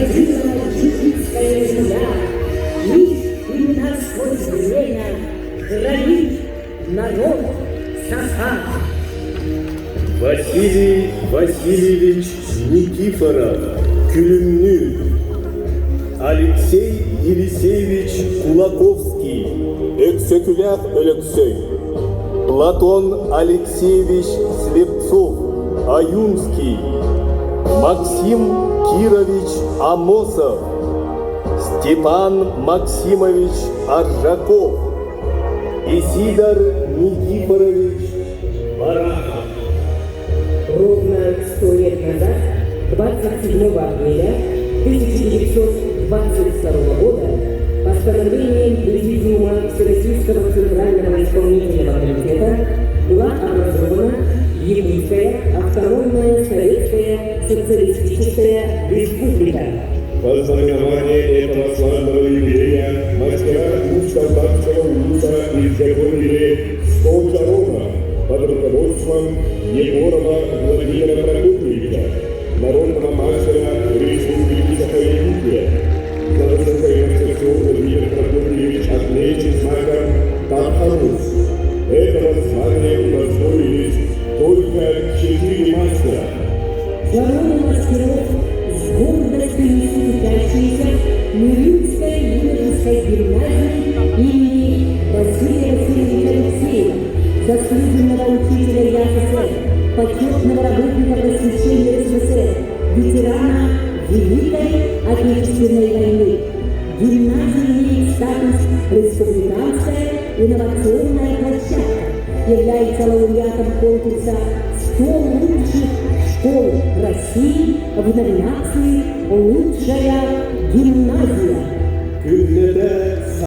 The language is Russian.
родила египетская земля, лишь именно сквозь время хранит народ Саха. Василий Васильевич Никифоров, Külümlü. Алексей Елисеевич Кулаковский, Эксекулях Алексей. Платон Алексеевич Слепцов, Аюнский. Максим Кирович Амосов, Степан Максимович Аржаков, Исидор Никифорович Барахов. Ровно 100 лет назад, 27 апреля 1922 года, постановлением Президиума Всероссийского Центрального исполнительного комитета была образована Якутская автономная советская социалистическая республика. В ознаменование этого славного юбилея мастера Усть-Алтайского улуса изготовили 100 чаронов под руководством Егорова Владимира Прокопьевича, народного мастера Республики Саха-Якутия. За высокое мастерство Владимир Прокопьевич отмечен знаком «Тарханус». Этого звания удостоились только 4 мастера. Чароны мастеров с гордостью несут учащиеся Мюринской юношеской гимназии имени Василия Васильевича Алексеева, заслуженного учителя ЯССР, почетного работника просвещения СССР, ветерана Великой Отечественной войны. Гимназия имеет статус республиканская инновационная площадка, является лауреатом конкурса «100 лучших школ России» в номинации «Лучшая гимназия».